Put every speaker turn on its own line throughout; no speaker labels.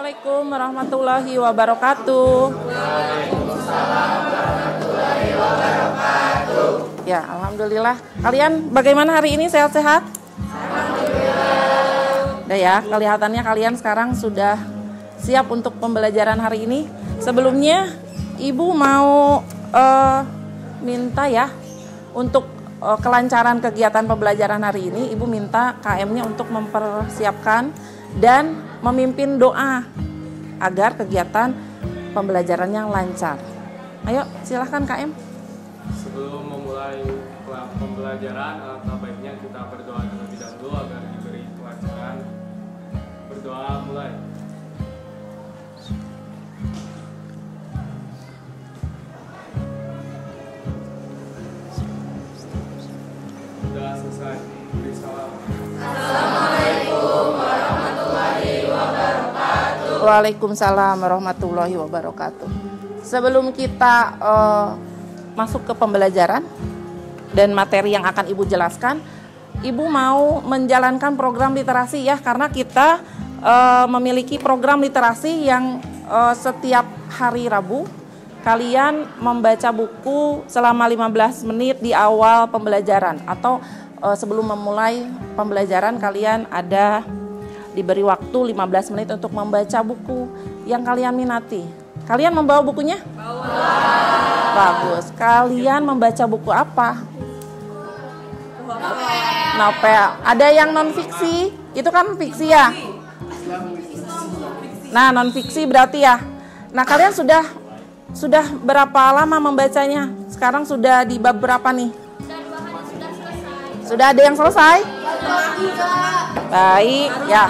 Assalamualaikum warahmatullahi wabarakatuh.
Waalaikumsalam warahmatullahi wabarakatuh.
Ya, alhamdulillah. Kalian bagaimana hari ini, sehat-sehat?
Alhamdulillah.
Udah ya, kelihatannya kalian sekarang sudah siap untuk pembelajaran hari ini. Sebelumnya, Ibu mau minta ya untuk kelancaran kegiatan pembelajaran hari ini. Ibu minta KM-nya untuk mempersiapkan dan memimpin doa agar kegiatan pembelajarannya lancar. Ayo, silahkan KM.
Sebelum memulai pembelajaran, alangkah baiknya kita berdoa terlebih dahulu agar diberi kelancaran. Berdoa mulai. Sudah selesai. Beri salam.
Assalamualaikum warahmatullahi wabarakatuh.
Waalaikumsalam warahmatullahi wabarakatuh. Sebelum kita masuk ke pembelajaran dan materi yang akan Ibu jelaskan, Ibu mau menjalankan program literasi ya, karena kita memiliki program literasi yang setiap hari Rabu kalian membaca buku selama 15 menit di awal pembelajaran, atau sebelum memulai pembelajaran kalian ada diberi waktu 15 menit untuk membaca buku yang kalian minati. Kalian membawa bukunya? Bawa. Bagus. Kalian membaca buku apa? Novel. Ada yang non fiksi? Itu kan fiksi ya? Nah, non fiksi berarti ya. Nah, kalian sudah berapa lama membacanya? Sekarang sudah di bab berapa nih? Sudah ada yang selesai? Baik, ya.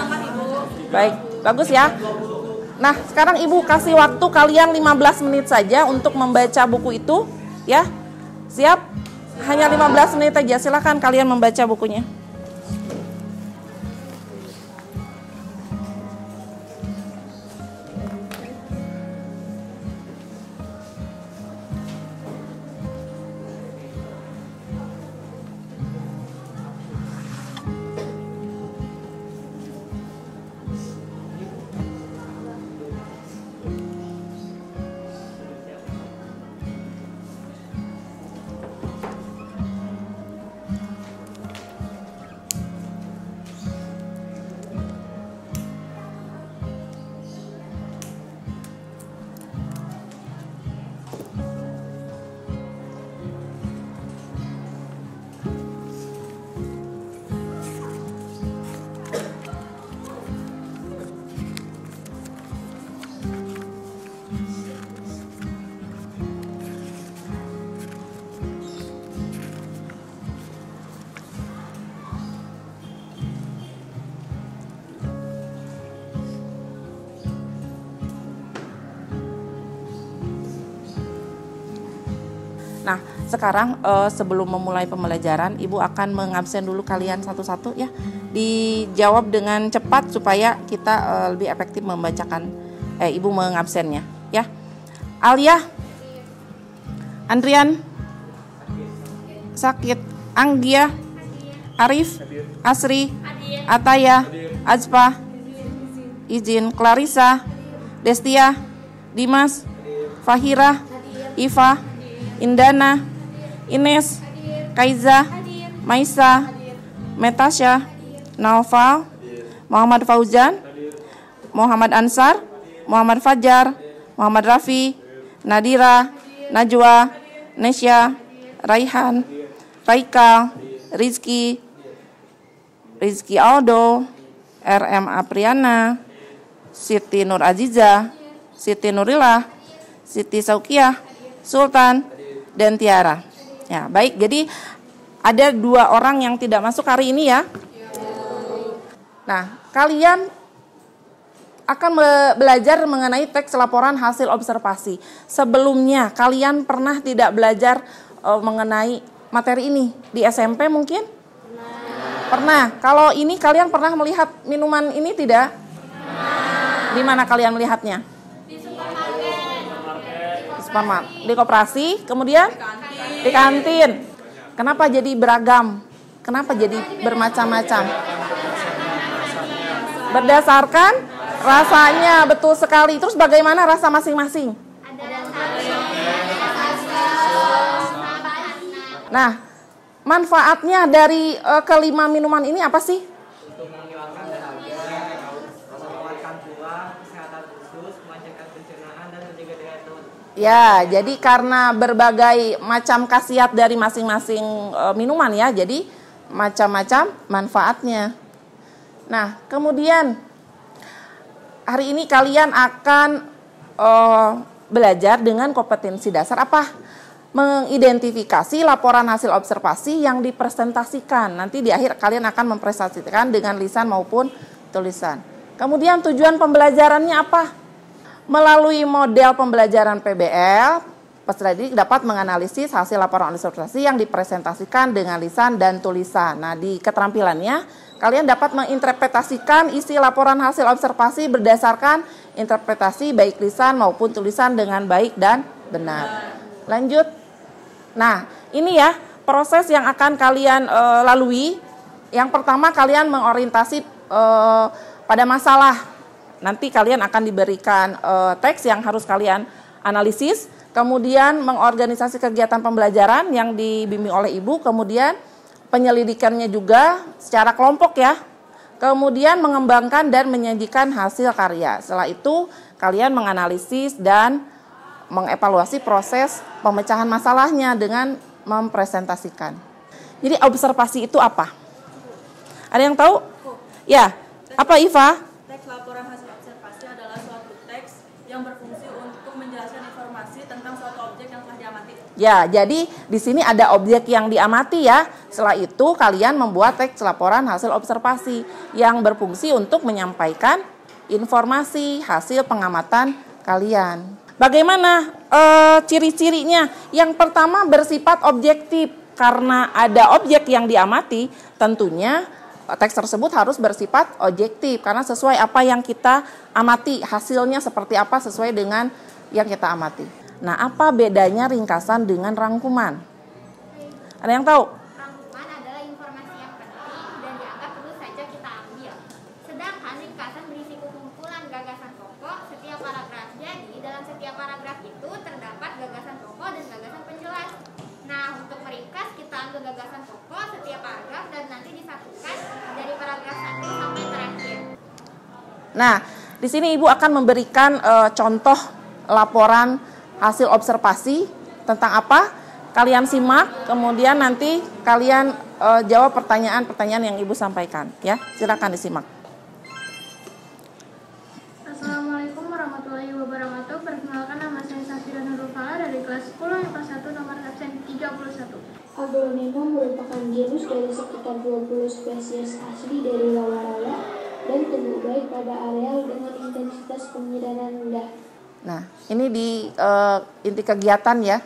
Baik, bagus ya. Nah, sekarang Ibu kasih waktu kalian 15 menit saja untuk membaca buku itu, ya. Siap? Hanya 15 menit aja. Silakan kalian membaca bukunya. Nah, sekarang sebelum memulai pembelajaran, Ibu akan mengabsen dulu kalian satu-satu ya. Dijawab dengan cepat supaya kita lebih efektif membacakan. Ibu mengabsennya ya. Alia, Andrian, Sakit, Anggia, Arif, Asri, Ataya, Azpa, Izin, Clarissa, Destia, Dimas, Fahira, Iva, Indana, Ines, Kaiza, Maisa, Metasya, Naufal, Muhammad Fauzan, Muhammad Ansar, Muhammad Fajar, Muhammad Rafi, Nadira, Najwa, Nesya, Raihan, Raika, Rizky Aldo, RM Apriana, Siti Nur Aziza, Siti Nurillah, Siti Saukiah, Sultan, dan Tiara. Ya, baik. Jadi ada 2 orang yang tidak masuk hari ini ya. Nah, kalian akan belajar mengenai teks laporan hasil observasi. Sebelumnya kalian pernah tidak belajar mengenai materi ini di SMP mungkin? Pernah. Kalau ini kalian pernah melihat minuman ini tidak? Di mana kalian melihatnya? Di koperasi, kemudian di kantin. Kenapa jadi beragam? Kenapa jadi bermacam-macam? Berdasarkan Rasanya betul sekali. Terus bagaimana rasa masing-masing? Nah, manfaatnya dari kelima minuman ini apa sih?
Untuk menghilangkan dahaga, menguatkan tulang, kesehatan usus, melancarkan pencernaan dan menjaga daya tahan.
Ya, jadi karena berbagai macam khasiat dari masing-masing minuman ya, jadi macam-macam manfaatnya. Nah, kemudian hari ini kalian akan belajar dengan kompetensi dasar apa? Mengidentifikasi laporan hasil observasi yang dipresentasikan. Nanti di akhir kalian akan mempresentasikan dengan lisan maupun tulisan. Kemudian tujuan pembelajarannya apa? Melalui model pembelajaran PBL, peserta didik dapat menganalisis hasil laporan observasi yang dipresentasikan dengan lisan dan tulisan. Nah, di keterampilannya, kalian dapat menginterpretasikan isi laporan hasil observasi berdasarkan interpretasi baik lisan maupun tulisan dengan baik dan benar. Lanjut. Nah, ini ya proses yang akan kalian lalui. Yang pertama kalian mengorientasi pada masalah. Nanti kalian akan diberikan teks yang harus kalian analisis. Kemudian mengorganisasi kegiatan pembelajaran yang dibimbing oleh ibu. Kemudian penyelidikannya juga secara kelompok ya. Kemudian mengembangkan dan menyajikan hasil karya. Setelah itu kalian menganalisis dan mengevaluasi proses pemecahan masalahnya dengan mempresentasikan. Jadi observasi itu apa? Ada yang tahu? Ya, apa Iva?
Teks laporan hasil observasi adalah suatu teks yang berfungsi untuk menjelaskan informasi tentang suatu objek yang telah diamati.
Ya, jadi di sini ada objek yang diamati ya. Setelah itu kalian membuat teks laporan hasil observasi yang berfungsi untuk menyampaikan informasi hasil pengamatan kalian. Bagaimana ciri-cirinya? Yang pertama bersifat objektif. Karena ada objek yang diamati, tentunya teks tersebut harus bersifat objektif. Karena sesuai apa yang kita amati, hasilnya seperti apa sesuai dengan yang kita amati. Nah, apa bedanya ringkasan dengan rangkuman? Ada yang tahu?
Rangkuman adalah informasi yang penting dan dianggap perlu saja kita ambil. Sedangkan ringkasan berisi kumpulan gagasan pokok setiap paragraf. Jadi, dalam setiap paragraf itu terdapat gagasan pokok dan gagasan penjelas. Nah, untuk meringkas kita ambil gagasan pokok setiap paragraf dan nanti disatukan dari paragraf 1 sampai terakhir.
Nah, di sini Ibu akan memberikan contoh laporan hasil observasi tentang apa? Kalian simak, kemudian nanti kalian jawab pertanyaan-pertanyaan yang Ibu sampaikan. Ya, silakan disimak.
Assalamualaikum warahmatullahi wabarakatuh. Perkenalkan, nama saya Safira Nurul Fala dari kelas 10 IPA 1 nomor absen 31.
Aglonema merupakan genus dari sekitar 20 spesies asli dari rawa-rawa dan tumbuh baik pada areal dengan intensitas penyiraman rendah.
Nah, ini di inti kegiatan ya.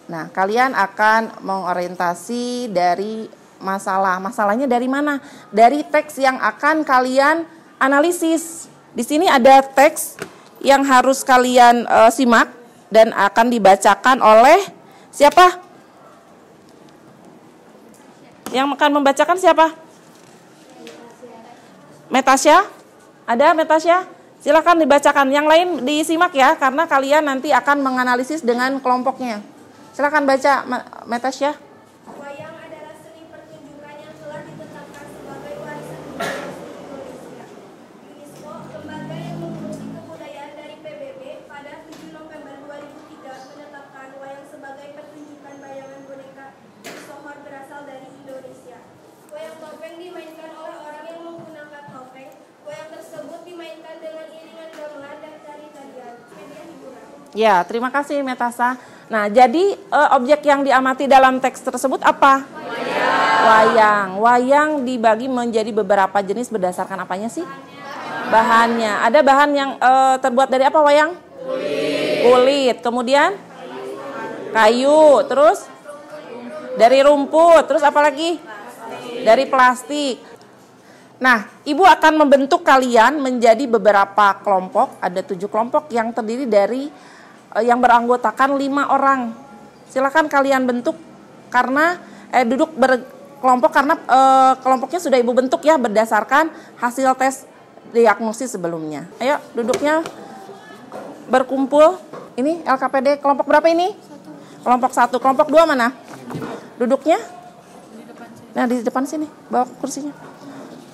Nah, kalian akan mengorientasi dari masalah. Masalahnya dari mana? Dari teks yang akan kalian analisis. Di sini ada teks yang harus kalian simak dan akan dibacakan oleh siapa? Yang akan membacakan siapa? Metasya? Ada Metasya? Silakan dibacakan. Yang lain disimak ya, karena kalian nanti akan menganalisis dengan kelompoknya. Silakan baca, Metasya.
Wayang adalah seni pertunjukan yang telah ditetapkan sebagai warisan budaya Indonesia. UNESCO, lembaga yang mengurusi kebudayaan dari PBB, pada 7 November 2003 menetapkan wayang sebagai pertunjukan bayangan boneka sohor berasal dari Indonesia. Wayang topeng dimainkan oleh orang yang menggunakan topeng. Wayang tersebut dimainkan dengan iringan gamelan dan tari-tarian. Media hiburan.
Ya, terima kasih Metasa. Nah, jadi objek yang diamati dalam teks tersebut apa? Wayang. Wayang dibagi menjadi beberapa jenis berdasarkan apanya sih? Bahannya. Ada bahan yang terbuat dari apa wayang? Kulit. Kemudian? Kayu. Terus? Dari rumput. Terus apa lagi? Dari plastik. Nah, Ibu akan membentuk kalian menjadi beberapa kelompok. Ada 7 kelompok yang terdiri dari yang beranggotakan 5 orang. Silakan kalian bentuk karena duduk berkelompok karena kelompoknya sudah Ibu bentuk ya berdasarkan hasil tes diagnosis sebelumnya. Ayo duduknya berkumpul. Ini LKPD kelompok berapa ini? Kelompok 1. Kelompok 2 mana? Duduknya? Nah, di depan sini. Bawa kursinya.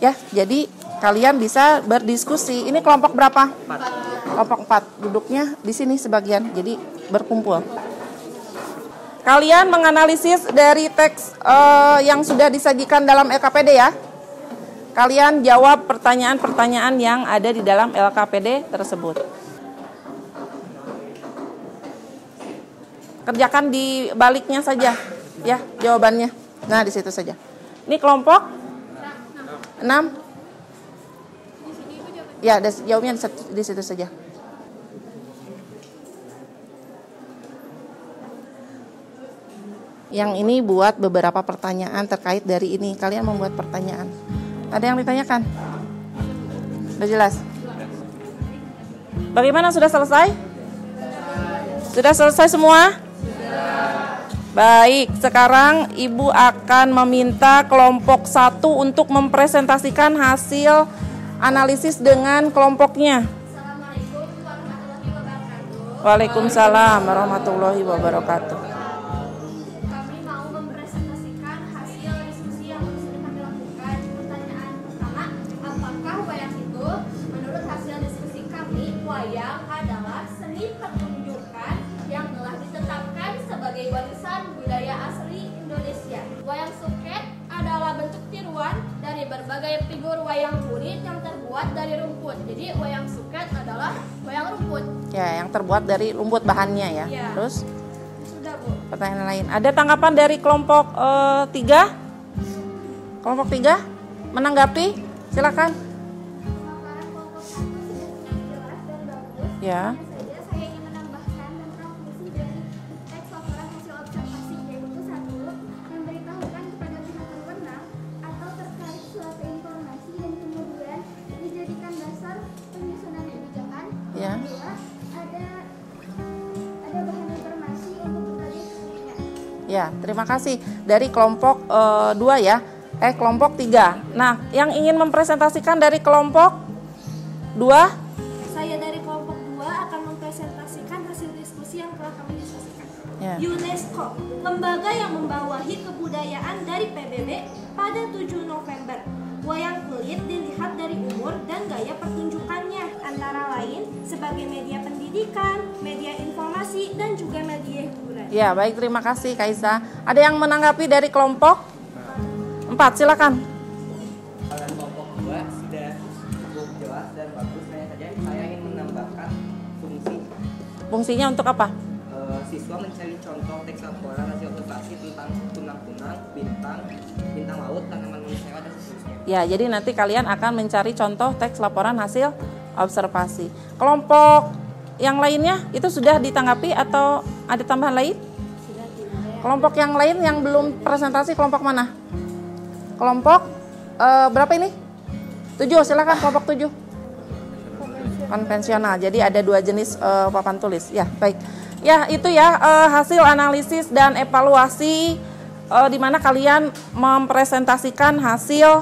Ya, jadi kalian bisa berdiskusi. Ini kelompok berapa?
4.
Kelompok 4. Duduknya di sini sebagian. Jadi berkumpul. Kalian menganalisis dari teks yang sudah disajikan dalam LKPD ya. Kalian jawab pertanyaan-pertanyaan yang ada di dalam LKPD tersebut. Kerjakan di baliknya saja, ya jawabannya. Nah di situ saja. Ini kelompok 6. Ya, jawabnya di situ saja. Yang ini buat beberapa pertanyaan terkait dari ini. Kalian membuat pertanyaan. Ada yang ditanyakan? Sudah jelas? Bagaimana, sudah selesai? Sudah selesai semua? Baik, sekarang Ibu akan meminta kelompok 1 untuk mempresentasikan hasil analisis dengan kelompoknya.
Assalamualaikum warahmatullahi wabarakatuh.
Waalaikumsalam warahmatullahi wabarakatuh.
Kami mau mempresentasikan hasil diskusi yang sudah kami lakukan. Pertanyaan pertama, apakah wayang itu? Menurut hasil diskusi kami, wayang adalah seni pertunjukan yang telah ditetapkan sebagai warisan budaya asli Indonesia. Wayang suket adalah bentuk tiruan dari berbagai figur wayang kulit yang terbuat dari rumput. Jadi wayang suket adalah wayang rumput.
Ya, yang terbuat dari rumput bahannya ya.
Ya.
Terus
Sudah, Bu.
pertanyaan lain. Ada tanggapan dari kelompok 3? Kelompok 3 menanggapi? Silakan.
Pemaparan kelompok 1 sudah jelas dan bagus.
Ya.
Hanya saja saya ingin menambahkan tentang fungsi dari teks laporan hasil observasi, yaitu 1. Memberitahukan kepada pihak berwenang atau terkait suatu informasi dan kemudian dijadikan dasar penyusunan kebijakan.
Ya.
2. Ada bahan informasi untuk berdiskusinya.
Ya, terima kasih. Dari kelompok 2 ya. Kelompok 3. Nah, yang ingin mempresentasikan dari kelompok 2?
Saya dari kelompok 2 akan mempresentasikan hasil diskusi yang telah kami diskusikan.
Ya.
UNESCO, lembaga yang membawahi kebudayaan dari PBB pada 7 November. Wayang kulit dilihat dari umur dan gaya pertunjukannya, antara lain sebagai media pendidikan, media informasi, dan juga media hiburan.
Ya, baik, terima kasih Kaisa. Ada yang menanggapi dari kelompok 4? Silakan.
Pada kelompok 2 sudah cukup jelas dan bagus. Hanya saja saya ingin menambahkan fungsi.
Fungsinya untuk apa?
Siswa mencari contoh teks laporan hasil observasi tentang kunang-kunang, bintang laut, tanaman manusia, dan seterusnya.
Ya, jadi nanti kalian akan mencari contoh teks laporan hasil observasi. Kelompok yang lainnya itu sudah ditanggapi atau ada tambahan lain? Kelompok yang lain yang belum presentasi kelompok mana? Kelompok berapa ini? 7, silakan kelompok 7. Konvensional. Jadi ada 2 jenis papan tulis. Ya, baik. Ya, itu ya hasil analisis dan evaluasi di mana kalian mempresentasikan hasil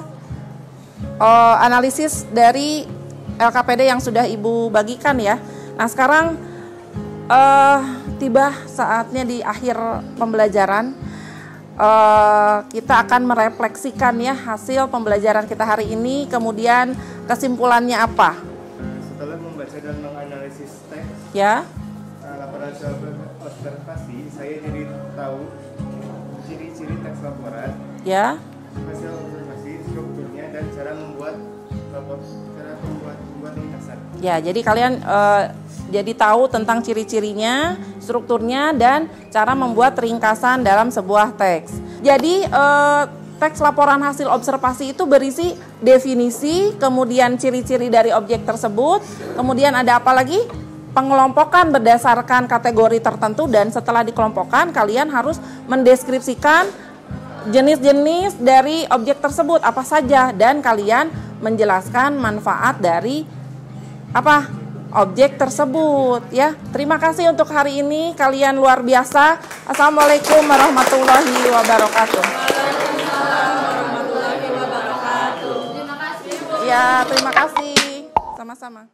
analisis dari LKPD yang sudah Ibu bagikan ya. Nah, sekarang tiba saatnya di akhir pembelajaran. Kita akan merefleksikan ya hasil pembelajaran kita hari ini, kemudian kesimpulannya apa?
Setelah membaca dan menganalisis teks
Ya,
laporan hasil observasi, saya jadi tahu ciri-ciri teks laporan,
ya,
hasil observasi, strukturnya, dan cara membuat ringkasan.
ya. Jadi kalian jadi tahu tentang ciri-cirinya, strukturnya, dan cara membuat ringkasan dalam sebuah teks. Jadi teks laporan hasil observasi itu berisi definisi, kemudian ciri-ciri dari objek tersebut, kemudian ada apa lagi? Pengelompokan berdasarkan kategori tertentu, dan setelah dikelompokkan kalian harus mendeskripsikan jenis-jenis dari objek tersebut apa saja, dan kalian menjelaskan manfaat dari apa? Objek tersebut ya. Terima kasih untuk hari ini, kalian luar biasa. Assalamualaikum warahmatullahi wabarakatuh.
Terima kasih, Bu.
Ya, terima kasih. Sama-sama.